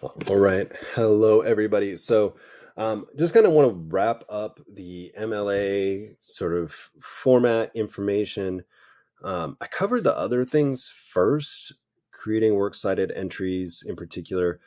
All right. Hello, everybody. Just kind of want to wrap up the MLA sort of format information. I covered the other things first, creating works cited entries in particular,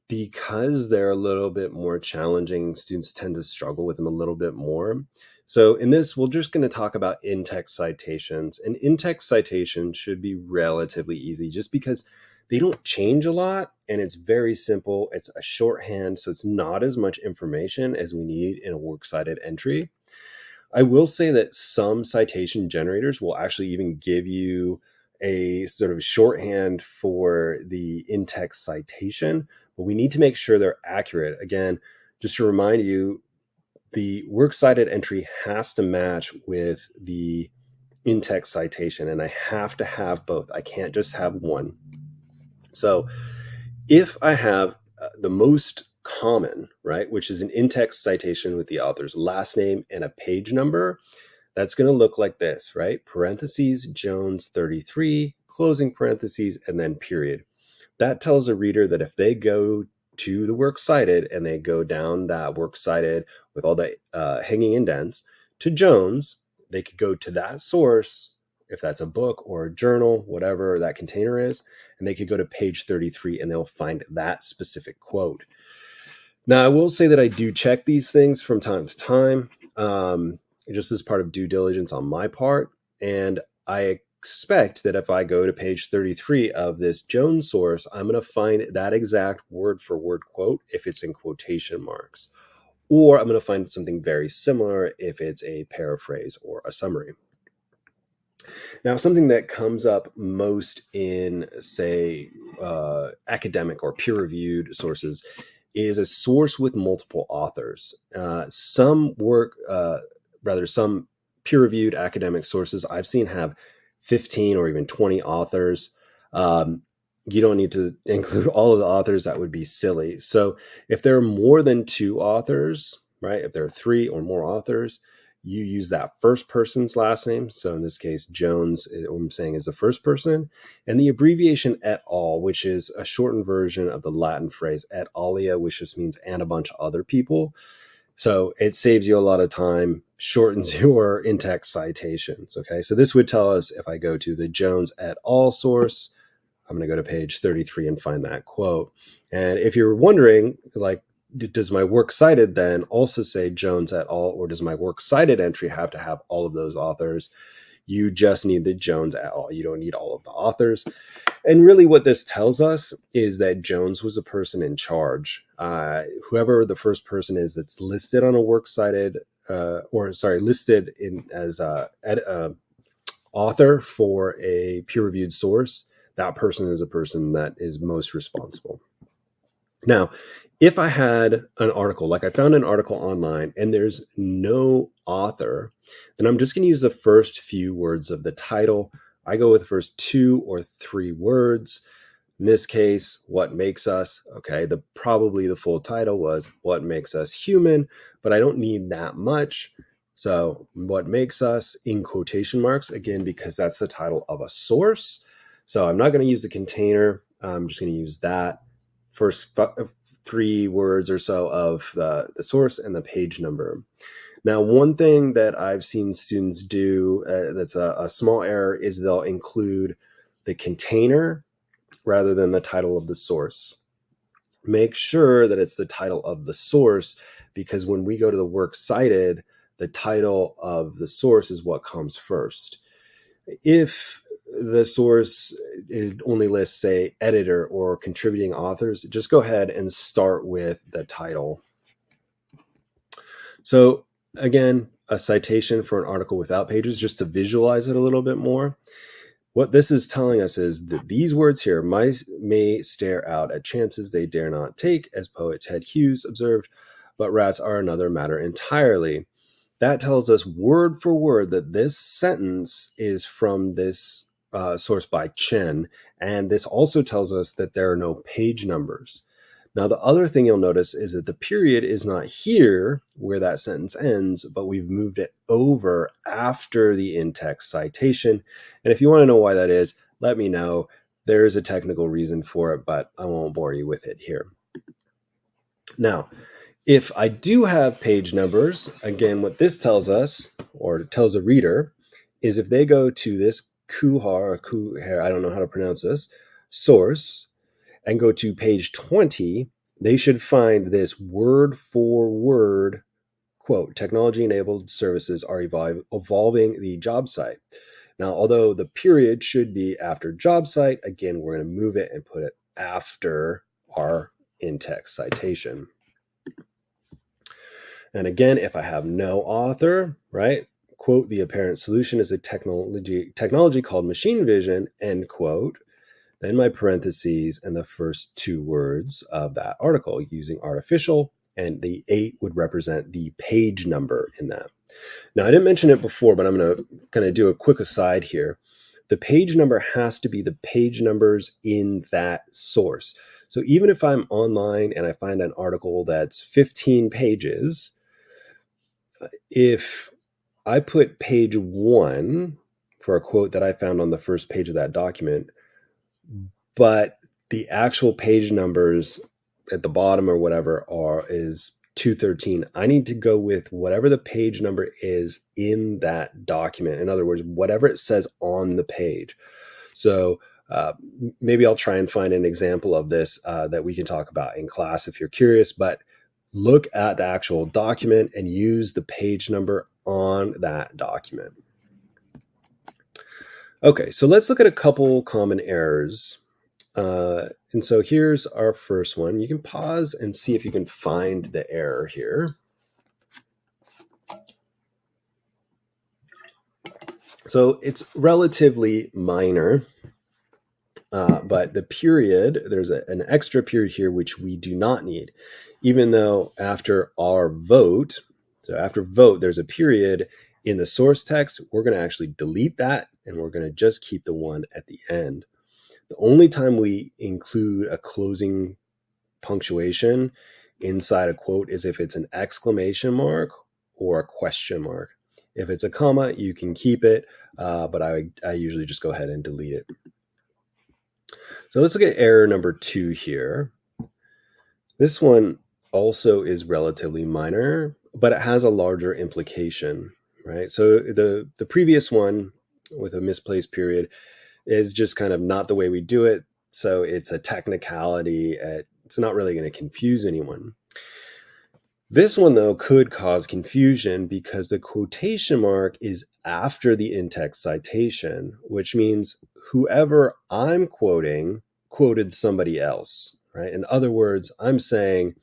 because they're a little bit more challenging. Students tend to struggle with them a little bit more. So, in this, we're just going to talk about in-text citations. And in-text citations should be relatively easy just because they don't change a lot and it's very simple. It's a shorthand, so it's not as much information as we need in a works cited entry. I will say that some citation generators will actually even give you a sort of shorthand for the in-text citation, but we need to make sure they're accurate. Again, just to remind you, the works cited entry has to match with the in-text citation, and I have to have both. I can't just have one. So if I have the most common, right, which is an in-text citation with the author's last name and a page number, that's going to look like this, right? Parentheses, Jones 33, closing parentheses, and then period. That tells a reader that if they go to the works cited and they go down that works cited with all the hanging indents to Jones, they could go to that source, if that's a book or a journal, whatever that container is, and they could go to page 33 and they'll find that specific quote. Now, I will say that I do check these things from time to time, just as part of due diligence on my part. And I expect that if I go to page 33 of this Jones source, I'm going to find that exact word for word quote if it's in quotation marks, or I'm going to find something very similar if it's a paraphrase or a summary. Now, something that comes up most in, say, academic or peer-reviewed sources is a source with multiple authors. Some peer-reviewed academic sources I've seen have 15 or even 20 authors. You don't need to include all of the authors. That would be silly. So if there are more than two authors, right, if there are three or more authors, you use that first person's last name. So in this case, Jones, what I'm saying is the first person, and the abbreviation et al., which is a shortened version of the Latin phrase et alia, which just means and a bunch of other people. So it saves you a lot of time, shortens your in-text citations. Okay, so this would tell us if I go to the Jones et al. Source, I'm going to go to page 33 and find that quote. And if you're wondering, like, does my works cited then also say Jones et al., or does my works cited entry have to have all of those authors? You just need the Jones et al. You don't need all of the authors. And really what this tells us is that Jones was a person in charge. Whoever the first person is that's listed on a works cited, listed in as author for a peer-reviewed source, that person is a person that is most responsible. Now, if I had an article, like I found an article online and there's no author, then I'm just going to use the first few words of the title. I go with the first 2 or 3 words. In this case, what makes us, okay, probably the full title was What Makes Us Human, but I don't need that much. So what makes us in quotation marks, again, because that's the title of a source. So I'm not going to use the container. I'm just going to use that first 3 words or so of the source and the page number. Now, one thing that I've seen students do that's a small error is they'll include the container rather than the title of the source. Make sure that it's the title of the source, because when we go to the works cited, the title of the source is what comes first. If the source only lists, say, editor or contributing authors, just go ahead and start with the title. So again, a citation for an article without pages, just to visualize it a little bit more. What this is telling us is that these words here may stare out at chances they dare not take, as poet Ted Hughes observed, but rats are another matter entirely. That tells us word for word that this sentence is from this source by Chen, and this also tells us that there are no page numbers. Now, the other thing you'll notice is that the period is not here where that sentence ends, but we've moved it over after the in-text citation. And if you want to know why that is, let me know. There is a technical reason for it, but I won't bore you with it here. Now, if I do have page numbers, again, what this tells us, or tells a reader, is if they go to this I don't know how to pronounce this, source, and go to page 20, they should find this word for word quote, technology-enabled services are evolving the job site. Now, although the period should be after job site, again, we're going to move it and put it after our in-text citation. And again, if I have no author, right, quote, the apparent solution is a technology called machine vision, end quote, then my parentheses and the first two words of that article using artificial, and the 8 would represent the page number in that. Now, I didn't mention it before, but I'm going to kind of do a quick aside here. The page number has to be the page numbers in that source. So even if I'm online and I find an article that's 15 pages, if I put page 1 for a quote that I found on the first page of that document, but the actual page numbers at the bottom or whatever is 213, I need to go with whatever the page number is in that document. In other words, whatever it says on the page. So maybe I'll try and find an example of this that we can talk about in class if you're curious, but look at the actual document and use the page number on that document. Okay, so let's look at a couple common errors. And so here's our first one. You can pause and see if you can find the error here. So it's relatively minor, but the period, there's an extra period here which we do not need, even though after our vote, so after vote, there's a period in the source text. We're going to actually delete that, and we're going to just keep the one at the end. The only time we include a closing punctuation inside a quote is if it's an exclamation mark or a question mark. If it's a comma, you can keep it, but I usually just go ahead and delete it. So let's look at error number 2 here. This one also is relatively minor, but it has a larger implication, right? So the previous one with a misplaced period is just kind of not the way we do it. So it's a technicality. It's not really going to confuse anyone. This one, though, could cause confusion because the quotation mark is after the in-text citation, which means whoever I'm quoting quoted somebody else, right? In other words, I'm saying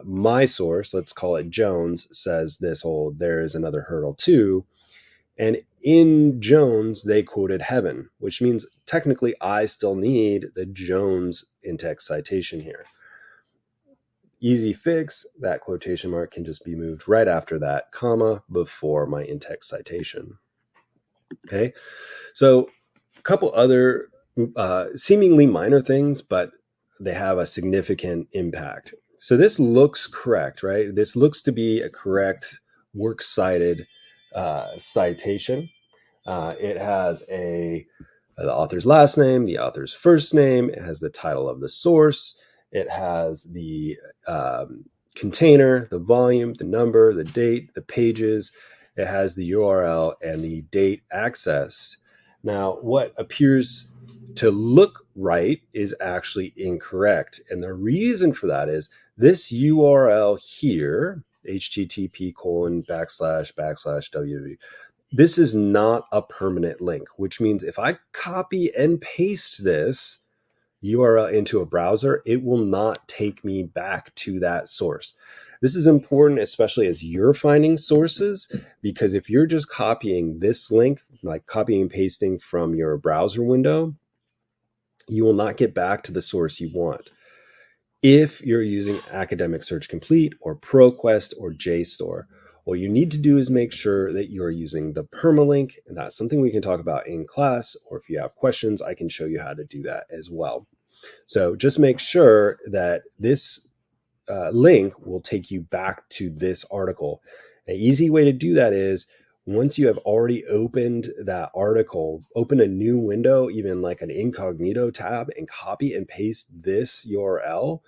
my source, let's call it Jones, says this whole, there is another hurdle too. And in Jones, they quoted heaven, which means technically I still need the Jones in-text citation here. Easy fix, that quotation mark can just be moved right after that comma before my in-text citation. Okay, so a couple other seemingly minor things, but they have a significant impact. So this looks correct, right? This looks to be a correct works cited citation. It has the author's last name, the author's first name. It has the title of the source. It has the container, the volume, the number, the date, the pages. It has the URL and the date accessed. Now, what appears to look right is actually incorrect. And the reason for that is this URL here, http://www, this is not a permanent link, which means if I copy and paste this URL into a browser, it will not take me back to that source. This is important, especially as you're finding sources, because if you're just copying this link, like copying and pasting from your browser window, you will not get back to the source you want. If you're using Academic Search Complete or ProQuest or JSTOR, what you need to do is make sure that you're using the permalink, and that's something we can talk about in class, or if you have questions, I can show you how to do that as well. So just make sure that this link will take you back to this article. An easy way to do that is once you have already opened that article, open a new window, even like an incognito tab, and copy and paste this URL.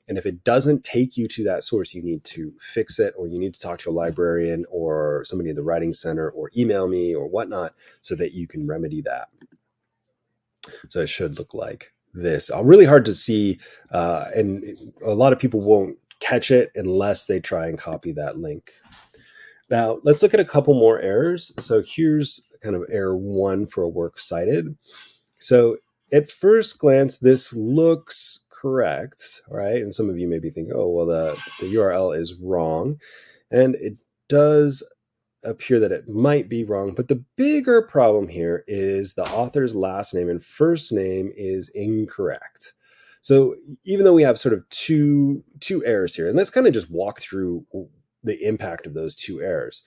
And if it doesn't take you to that source, you need to fix it, or you need to talk to a librarian or somebody in the writing center, or email me or whatnot, so that you can remedy that. So it should look like this. Really hard to see, and a lot of people won't catch it unless they try and copy that link. Now, let's look at a couple more errors. So here's kind of error 1 for a works cited. So at first glance, this looks correct, right? And some of you may be thinking, oh, well, the URL is wrong. And it does appear that it might be wrong, but the bigger problem here is the author's last name and first name is incorrect. So even though we have sort of two errors here, and let's kind of just walk through the impact of those two errors.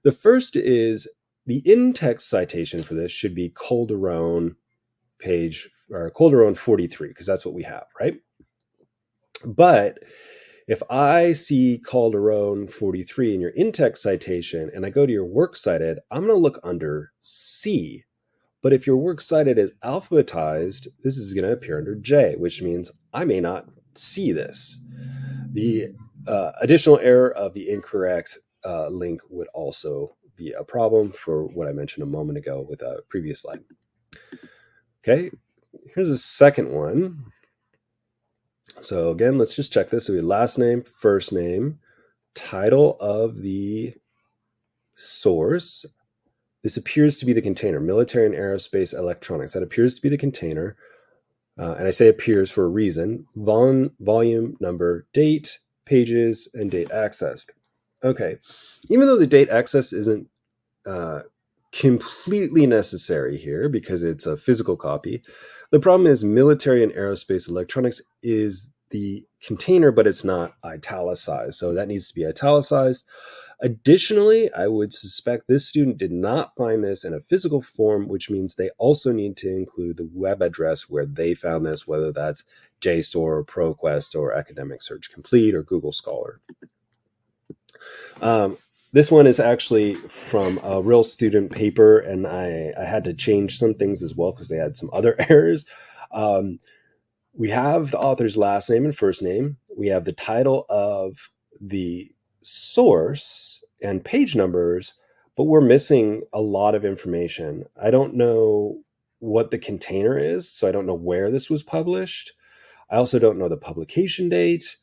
The first is the in-text citation for this should be Calderon page, or Calderon 43, because that's what we have, right? But if I see Calderon 43 in your in-text citation and I go to your works cited, I'm going to look under C. But if your works cited is alphabetized, this is going to appear under J, which means I may not see this. The additional error of the incorrect link would also be a problem for what I mentioned a moment ago with a previous slide. Okay, here's a second one. So again, let's just check this. So we have last name, first name, title of the source. This appears to be the container, military and aerospace electronics. That appears to be the container. And I say appears for a reason. Volume, number, date, pages, and date accessed. Okay. Even though the date access isn't completely necessary here because it's a physical copy, the problem is military and aerospace electronics is the container, but it's not italicized. So that needs to be italicized. Additionally, I would suspect this student did not find this in a physical form, which means they also need to include the web address where they found this, whether that's JSTOR, ProQuest, or Academic Search Complete, or Google Scholar. This one is actually from a real student paper, and I had to change some things as well because they had some other errors. We have the author's last name and first name. We have the title of the source and page numbers, but we're missing a lot of information. I don't know what the container is, so I don't know where this was published. I also don't know the publication date.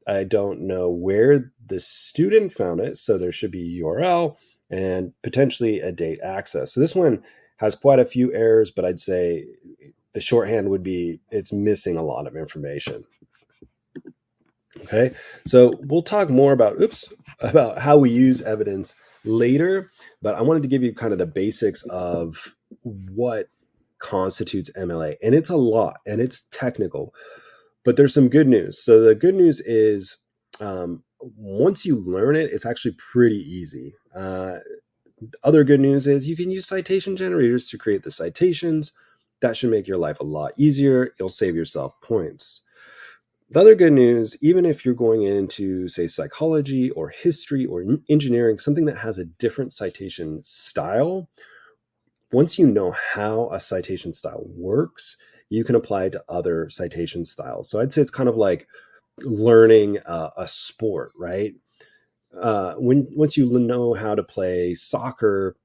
I don't know where the student found it, so there should be a URL and potentially a date access. So this one has quite a few errors, but I'd say the shorthand would be it's missing a lot of information. Okay, so we'll talk more about how we use evidence later, but I wanted to give you kind of the basics of what constitutes MLA. And it's a lot, and it's technical, but there's some good news. So the good news is once you learn it, it's actually pretty easy. Other good news is you can use citation generators to create the citations. That should make your life a lot easier. You'll save yourself points. The other good news, even if you're going into, say, psychology or history or engineering, something that has a different citation style, once you know how a citation style works, you can apply it to other citation styles. So I'd say it's kind of like learning a sport, right? Once you know how to play soccer,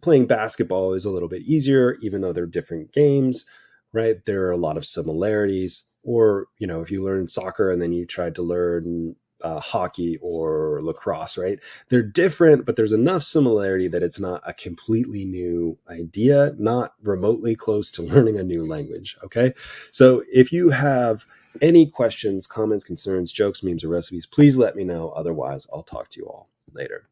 playing basketball is a little bit easier, even though they're different games, right? There are a lot of similarities. Or, if you learn soccer and then you tried to learn hockey or lacrosse, right? They're different, but there's enough similarity that it's not a completely new idea, not remotely close to learning a new language, okay? So if you have any questions, comments, concerns, jokes, memes, or recipes, please let me know. Otherwise, I'll talk to you all later.